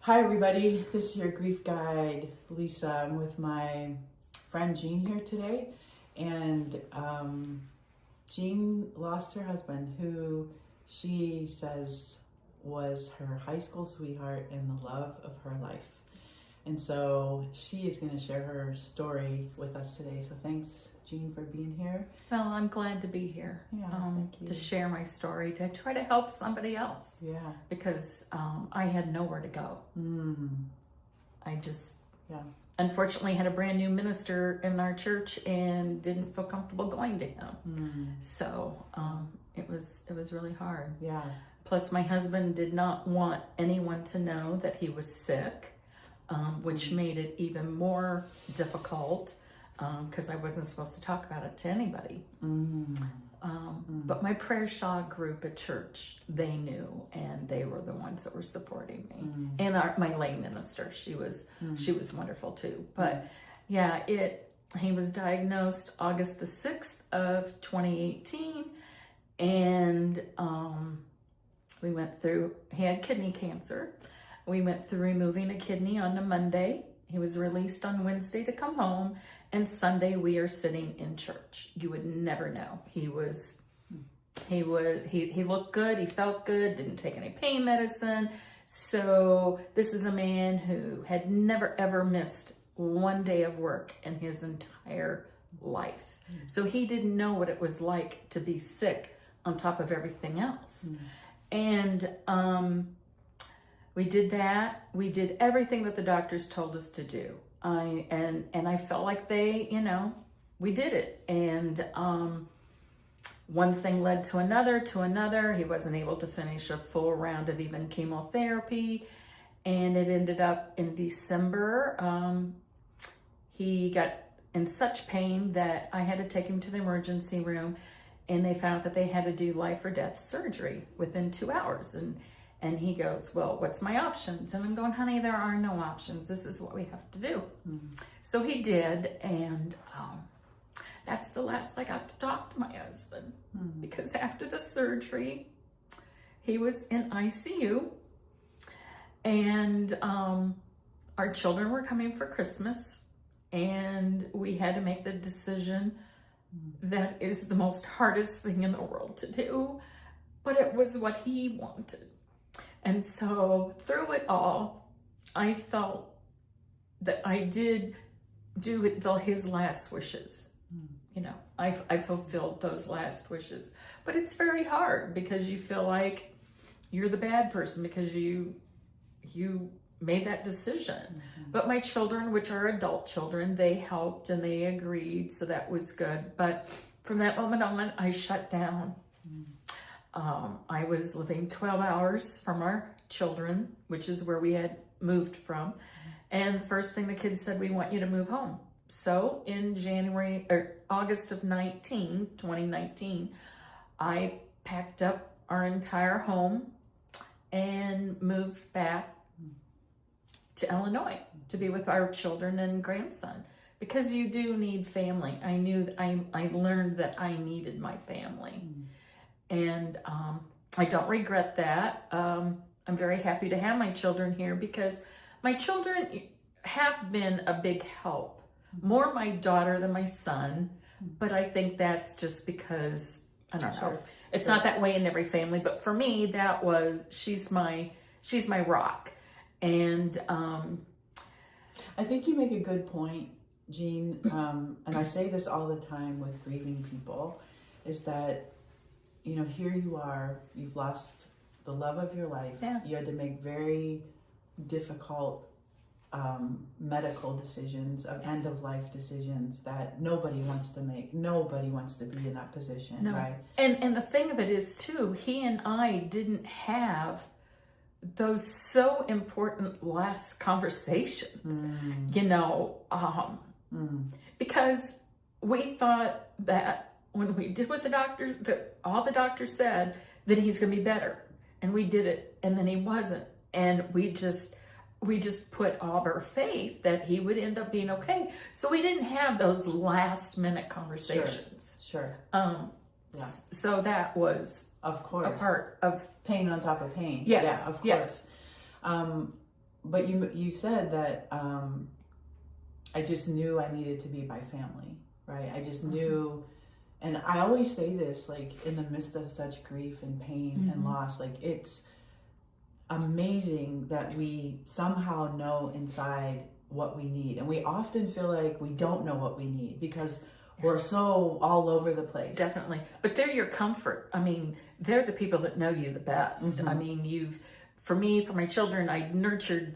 Hi everybody, this is your grief guide, Lisa. I'm with my friend Jean here today, and Jean lost her husband, who she says was her high school sweetheart and the love of her life. And so she is going to share her story with us today. So thanks, Jean, for being here. Well, I'm glad to be here. Yeah, thank you. To share my story, to try to help somebody else. Yeah. Because I had nowhere to go. I just, unfortunately, had a brand new minister in our church and didn't feel comfortable going to him. So it was really hard. Yeah. Plus, my husband did not want anyone to know that he was sick, which made it even more difficult. Because I wasn't supposed to talk about it to anybody. But my prayer shawl group at church, they knew, and they were the ones that were supporting me. And my lay minister, she was wonderful too. But yeah, he was diagnosed August the 6th of 2018, and we went through, he had kidney cancer. We went through removing a kidney on a Monday. He was released on Wednesday to come home, and Sunday we are sitting in church. You would never know. He looked good, he felt good, didn't take any pain medicine. So this is a man who had never ever missed one day of work in his entire life. So he didn't know what it was like to be sick on top of everything else. And we did that. We did everything that the doctors told us to do. I felt like we did it. And one thing led to another. He wasn't able to finish a full round of even chemotherapy. And it ended up in December. He got in such pain that I had to take him to the emergency room, and they found that they had to do life or death surgery within 2 hours. And he goes, well, what's my options? And I'm going, honey, there are no options. This is what we have to do. So he did. And that's the last I got to talk to my husband, because after the surgery, he was in ICU, and our children were coming for Christmas, and we had to make the decision that is the most hardest thing in the world to do, but it was what he wanted. And so through it all, I felt that I did do his last wishes. I fulfilled those last wishes. But it's very hard, because you feel like you're the bad person because you made that decision. But my children, which are adult children, they helped and they agreed, so that was good. But from that moment on, I shut down. I was living 12 hours from our children, which is where we had moved from. And the first thing the kids said, we want you to move home. So in August of 2019, I packed up our entire home and moved back to Illinois to be with our children and grandson, because you do need family. I learned that I needed my family. And I don't regret that. I'm very happy to have my children here, because my children have been a big help. More my daughter than my son, but I think that's just because, I don't know. It's not that way in every family, but for me, she's my rock. And I think you make a good point, Jean, and I say this all the time with grieving people, is that, here you are, you've lost the love of your life. Yeah. You had to make very difficult medical decisions, end-of-life decisions that nobody wants to make. Nobody wants to be in that position, right? And the thing of it is, too, he and I didn't have those so important last conversations, because we thought that when we did what all the doctors said, that he's going to be better. And we did it, and then he wasn't. And we just put all of our faith that he would end up being okay. So we didn't have those last minute conversations. Sure. So that was, of course, a part of pain on top of pain. Yes. Yeah, of course. Yes. but you said that I just knew I needed to be by family, right? I just knew, and I always say this, like in the midst of such grief and pain and loss, like it's amazing that we somehow know inside what we need, and we often feel like we don't know what we need because we're so all over the place. Definitely. But they're your comfort. I mean, they're the people that know you the best. I mean, for me, for my children, I nurtured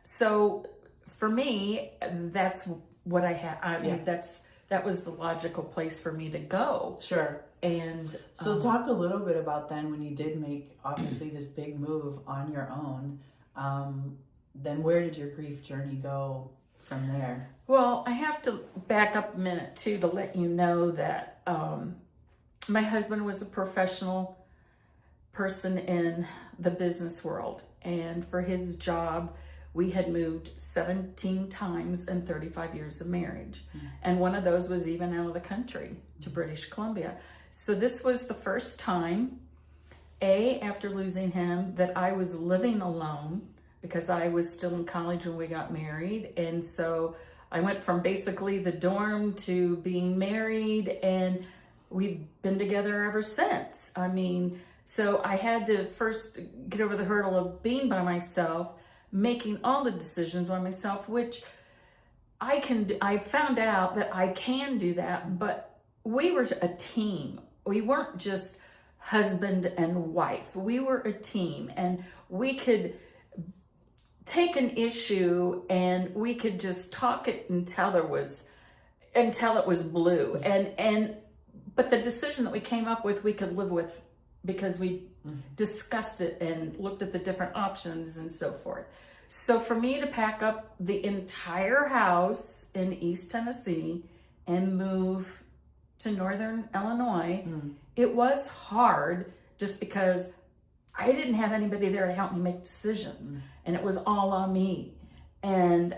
so for me, that's what I had. I mean, that was the logical place for me to go. Sure. And so talk a little bit about then when you did make obviously this big move on your own, then where did your grief journey go from there? Well, I have to back up a minute too to let you know that my husband was a professional person in the business world, and for his job we had moved 17 times in 35 years of marriage. And one of those was even out of the country to British Columbia. So this was the first time, after losing him, that I was living alone, because I was still in college when we got married. And so I went from basically the dorm to being married, and we've been together ever since. I mean, so I had to first get over the hurdle of being by myself, making all the decisions by myself, which I found out that I can do that, but we were a team. We weren't just husband and wife. We were a team, and we could take an issue and we could just talk it until it was blue. But the decision that we came up with, we could live with, because we discussed it and looked at the different options and so forth. So for me to pack up the entire house in East Tennessee and move to Northern Illinois, it was hard just because I didn't have anybody there to help me make decisions, and it was all on me. And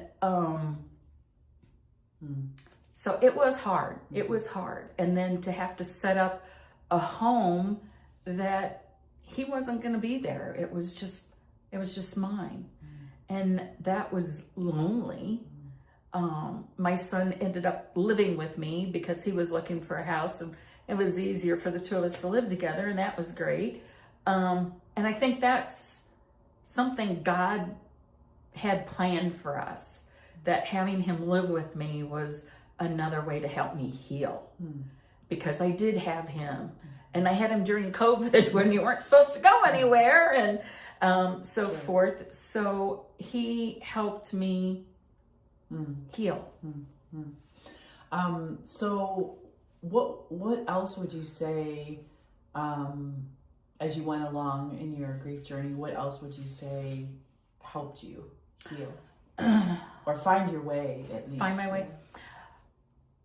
so it was hard. It was hard. And then to have to set up a home that he wasn't going to be there. It was just mine. And that was lonely. My son ended up living with me because he was looking for a house, and it was easier for the two of us to live together, and that was great. And I think that's something God had planned for us, that having him live with me was another way to help me heal, because I did have him, and I had him during COVID when you weren't supposed to go anywhere, and so forth. So he helped me heal. So what else would you say, as you went along in your grief journey, what else would you say helped you heal or find your way, at least? Find my way.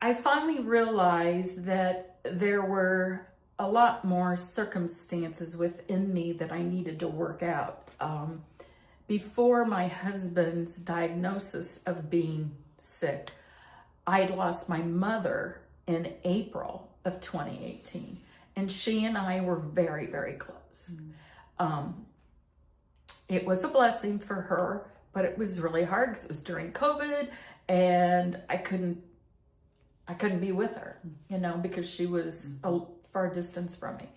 I finally realized that there were a lot more circumstances within me that I needed to work out. Before my husband's diagnosis of being sick, I'd lost my mother in April of 2018. And she and I were very, very close. It was a blessing for her, but it was really hard because it was during COVID, and I couldn't be with her, because she was a far distance from me.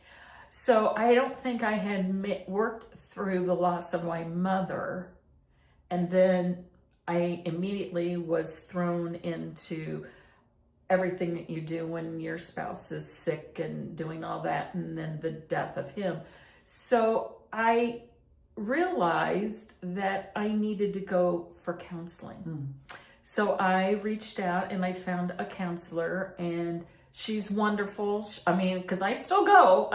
So I don't think I had worked through the loss of my mother, and then I immediately was thrown into everything that you do when your spouse is sick and doing all that, and then the death of him. So I realized that I needed to go for counseling. So I reached out and I found a counselor, and she's wonderful. I mean, because I still go.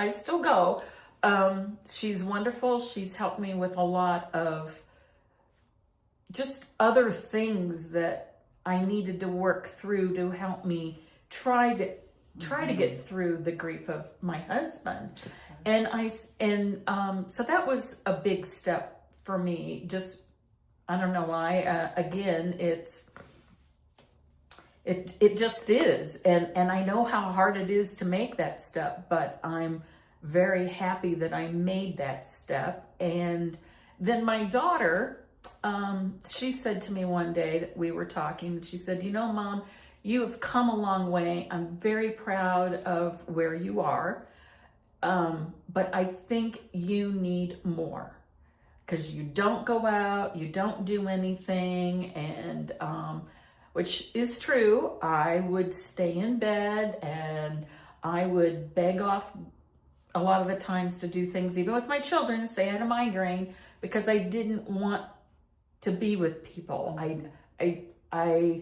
She's wonderful. She's helped me with a lot of just other things that I needed to work through to help me try to get through the grief of my husband. And so that was a big step for me. Just, I don't know why, again, it just is. And I know how hard it is to make that step, but I'm very happy that I made that step. And then my daughter she said to me one day that we were talking, she said, Mom, you have come a long way. I'm very proud of where you are. But I think you need more, because you don't go out, you don't do anything. And, which is true. I would stay in bed and I would beg off a lot of the times to do things, even with my children, say I had a migraine, because I didn't want to be with people. I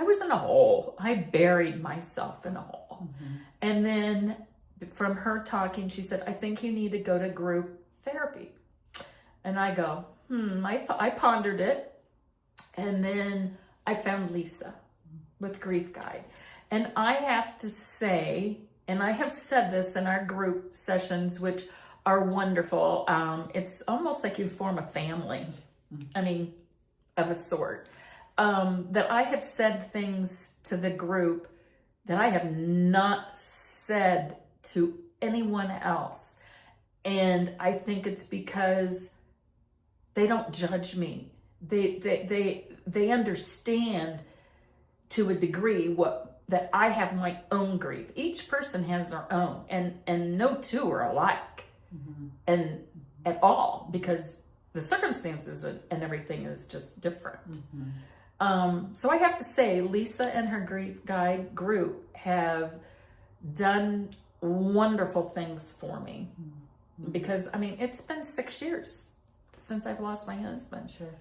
was in a hole. I buried myself in a hole. Mm-hmm. And then from her talking, she said, I think you need to go to group therapy. And I go, I pondered it. And then I found Lisa with Grief Guide. And I have to say, and I have said this in our group sessions, which are wonderful. It's almost like you form a family. I mean, of a sort. That I have said things to the group that I have not said to anyone else. And I think it's because they don't judge me. They understand to a degree that I have my own grief. Each person has their own, and no two are alike, and at all, because the circumstances and everything is just different. So I have to say, Lisa and her Grief Guide group have done wonderful things for me, because I mean, it's been 6 years since I've lost my husband. Sure.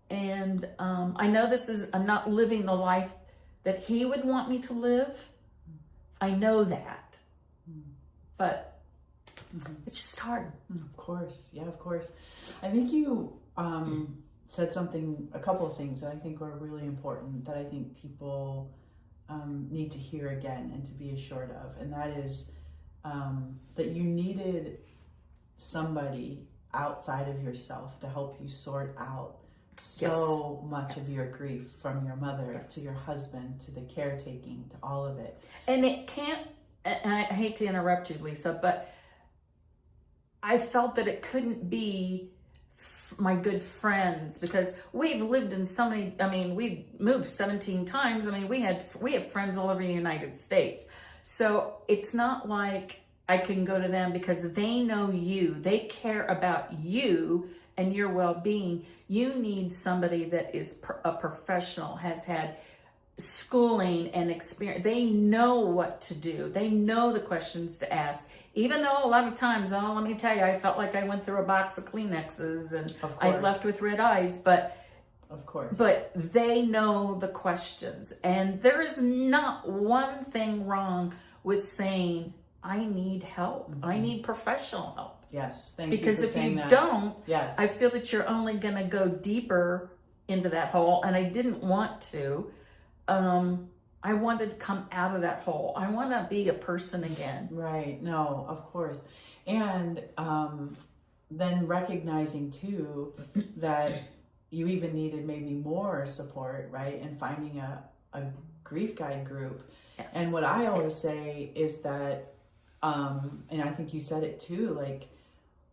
And I know I'm not living the life that he would want me to live. I know that, but it's just hard. Of course. Yeah, of course. I think you said a couple of things that I think were really important, that I think people need to hear again and to be assured of. And that is that you needed somebody outside of yourself to help you sort out so much of your grief, from your mother to your husband to the caretaking to all of it. And it can't, and I hate to interrupt you, Lisa, but I felt that it couldn't be my good friends, because we've lived in so many, I mean, we moved 17 times. I mean, we have friends all over the United States. So it's not like I can go to them because they know you, they care about you and your well-being. You need somebody that is a professional, has had schooling and experience. They know what to do. They know the questions to ask. Even though a lot of times, let me tell you, I felt like I went through a box of Kleenexes and I left with red eyes, but of course. But they know the questions. And there is not one thing wrong with saying, I need help. I need professional help. Yes, thank because you for saying if you that. don't, yes, I feel that you're only going to go deeper into that hole. And I didn't want to. I wanted to come out of that hole. I want to be a person again. Right. No, of course. And then recognizing too that you even needed maybe more support, right? And finding a Grief Guide group. Yes. And what I always say is that, and I think you said it too, like,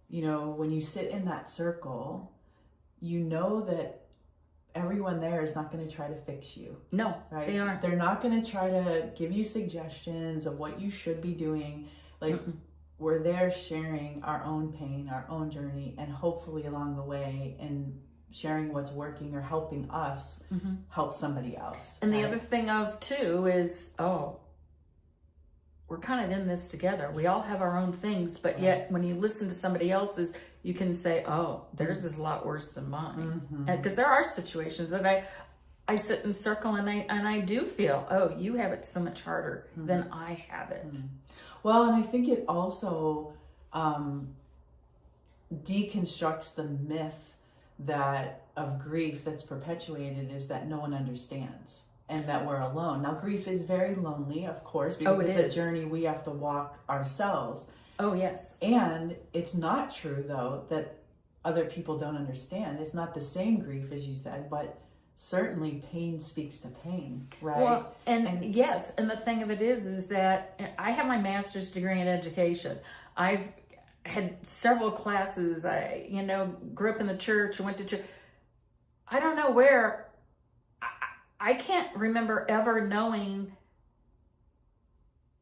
when you sit in that circle, you know that everyone there is not going to try to fix you. No, right? they aren't. They're not going to try to give you suggestions of what you should be doing. Like, we're there sharing our own pain, our own journey, and hopefully along the way, and sharing what's working or helping us help somebody else. And the other thing too is, we're kind of in this together. We all have our own things, but yet when you listen to somebody else's, you can say, theirs is a lot worse than mine. Because there are situations that I sit in circle and I do feel, you have it so much harder than I have it. Well, and I think it also deconstructs the myth of grief that's perpetuated, is that no one understands and that we're alone. Now, grief is very lonely, of course, because it's a journey we have to walk ourselves. Oh, yes. And it's not true, though, that other people don't understand. It's not the same grief, as you said, but certainly pain speaks to pain, right? Well, and yes, and the thing of it is that I have my master's degree in education. I've had several classes. I, grew up in the church, went to church. I don't know where, I can't remember ever knowing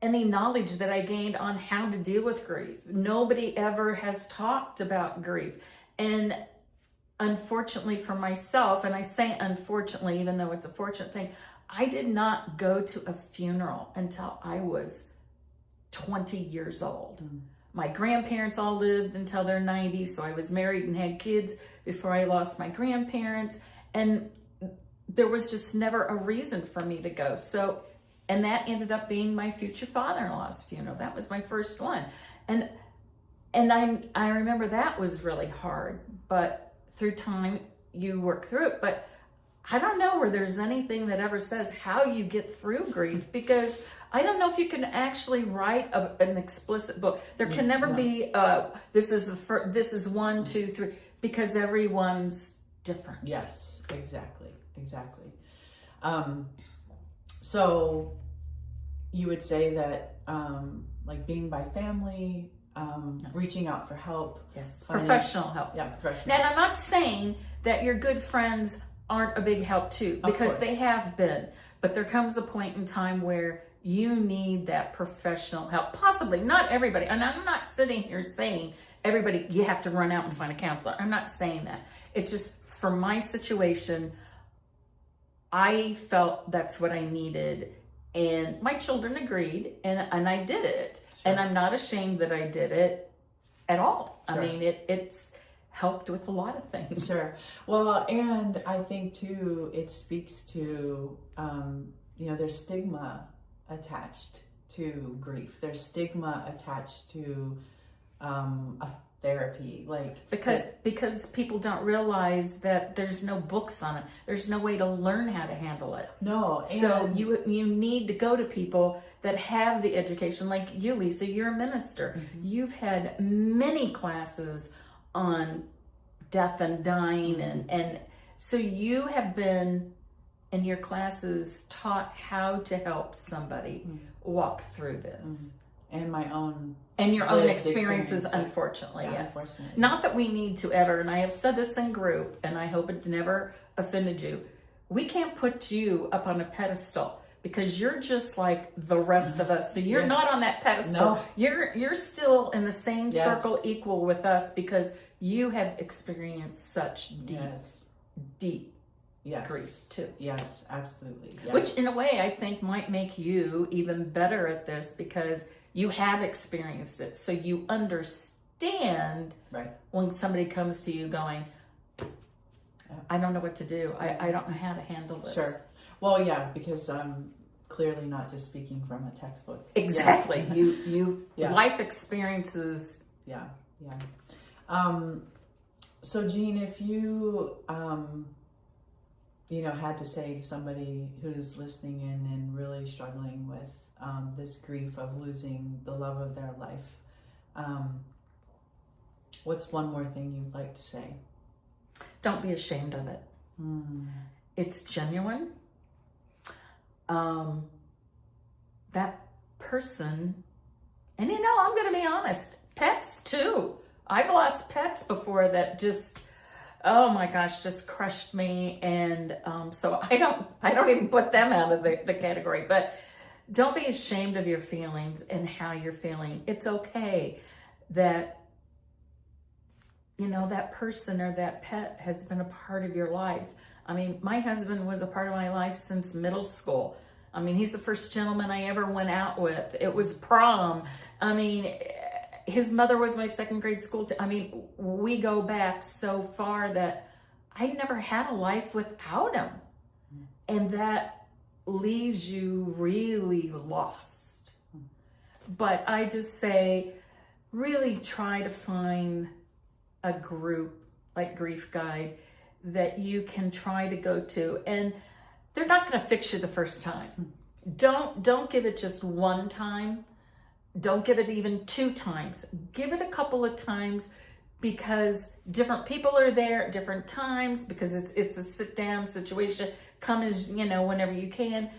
any knowledge that I gained on how to deal with grief. Nobody ever has talked about grief. And unfortunately for myself, and I say unfortunately, even though it's a fortunate thing, I did not go to a funeral until I was 20 years old. My grandparents all lived until their 90s, so I was married and had kids before I lost my grandparents. And there was just never a reason for me to go. So, and that ended up being my future father-in-law's funeral. That was my first one. And I remember that was really hard, but through time you work through it. But I don't know where there's anything that ever says how you get through grief, because I don't know if you can actually write an explicit book. There can never be, this is 1, 2, 3, because everyone's different. Yes, exactly. So you would say that like being by family, Yes. reaching out for help. Yes, finding- professional help. Yeah, professional. And I'm not saying that your good friends aren't a big help too, because they have been. But there comes a point in time where you need that professional help. Possibly, not everybody. And I'm not sitting here saying everybody, you have to run out and find a counselor. I'm not saying that. It's just for my situation, I felt that's what I needed. And my children agreed, and I did it. Sure. And I'm not ashamed that I did it at all. Sure. I mean, it's helped with a lot of things. Sure. Well, and I think too, it speaks to, there's stigma attached to grief. There's stigma attached to a therapy, because people don't realize that there's no books on it. There's no way to learn how to handle it. No. So you need to go to people that have the education, like you, Lisa. You're a minister. Mm-hmm. You've had many classes on death and dying, and so you have been in your classes taught how to help somebody walk through this. And my own and your own lived experiences, experience. unfortunately, Yeah, yes. unfortunately. Not that we need to ever, and I have said this in group, and I hope it never offended you. We can't put you up on a pedestal because you're just like the rest of us. So you're Yes. not on that pedestal. No. You're still in the same Yes. circle, equal with us, because you have experienced such deep Yes. grief too. Yes, absolutely. Yes. Which in a way I think might make you even better at this, because you have experienced it. So you understand right. when somebody comes to you going, I don't know what to do. I don't know how to handle this. Sure. Well, yeah, because I'm clearly not just speaking from a textbook. Exactly. Yeah. You Yeah. life experiences. Yeah. So Jean, if you, had to say to somebody who's listening in and really struggling with this grief of losing the love of their life, what's one more thing you'd like to say? Don't be ashamed of it. It's genuine. That person, and I'm going to be honest, pets too. I've lost pets before that just, oh my gosh, just crushed me. And so I don't even put them out of the category. But don't be ashamed of your feelings and how you're feeling. It's okay that, that person or that pet has been a part of your life. I mean, my husband was a part of my life since middle school. I mean, he's the first gentleman I ever went out with. It was prom. I mean, his mother was my second grade school. We go back so far that I never had a life without him. And that leaves you really lost. But I just say, really try to find a group like Grief Guide that you can try to go to. And they're not going to fix you the first time. Don't give it just one time. Don't give it even 2 times. Give it a couple of times, because different people are there at different times, because it's a sit-down situation. Come as, whenever you can.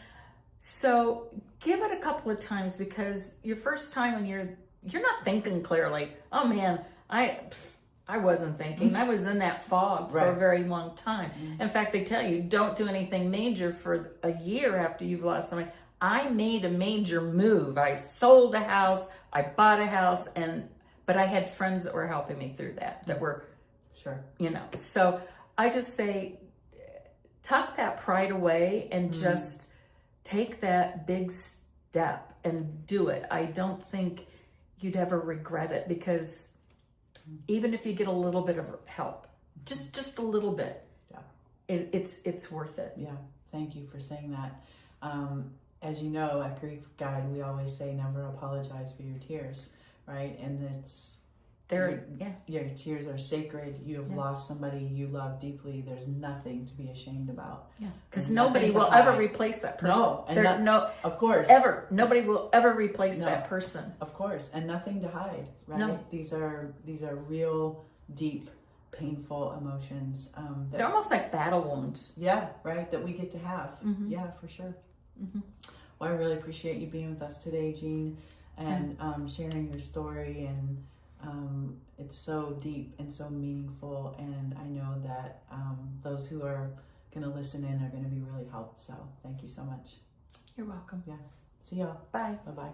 So give it a couple of times, because your first time when you're not thinking clearly, oh man, I wasn't thinking. I was in that fog for a Right. very long time. In fact, they tell you don't do anything major for a year after you've lost somebody. I made a major move. I sold a house, I bought a house, but I had friends that were helping me through that were, Sure. So I just say, tuck that pride away and just take that big step and do it. I don't think you'd ever regret it, because even if you get a little bit of help, just a little bit, it's worth it. Yeah. Thank you for saying that. As you know, at Grief Guide, we always say never apologize for your tears, right? And your tears are sacred. You have lost somebody you love deeply. There's nothing to be ashamed about. Yeah, because There's nobody nothing to will ever hide. replace that person. No, and of course. Nobody will ever replace No. that person. Of course, and nothing to hide, right? No. These are real, deep, painful emotions. They're almost like battle wounds. Yeah, right. That we get to have. Yeah, for sure. Well, I really appreciate you being with us today, Jean, and sharing your story. And it's so deep and so meaningful. And I know that those who are going to listen in are going to be really helped. So thank you so much. You're welcome. Yeah. See y'all. Bye. Bye-bye.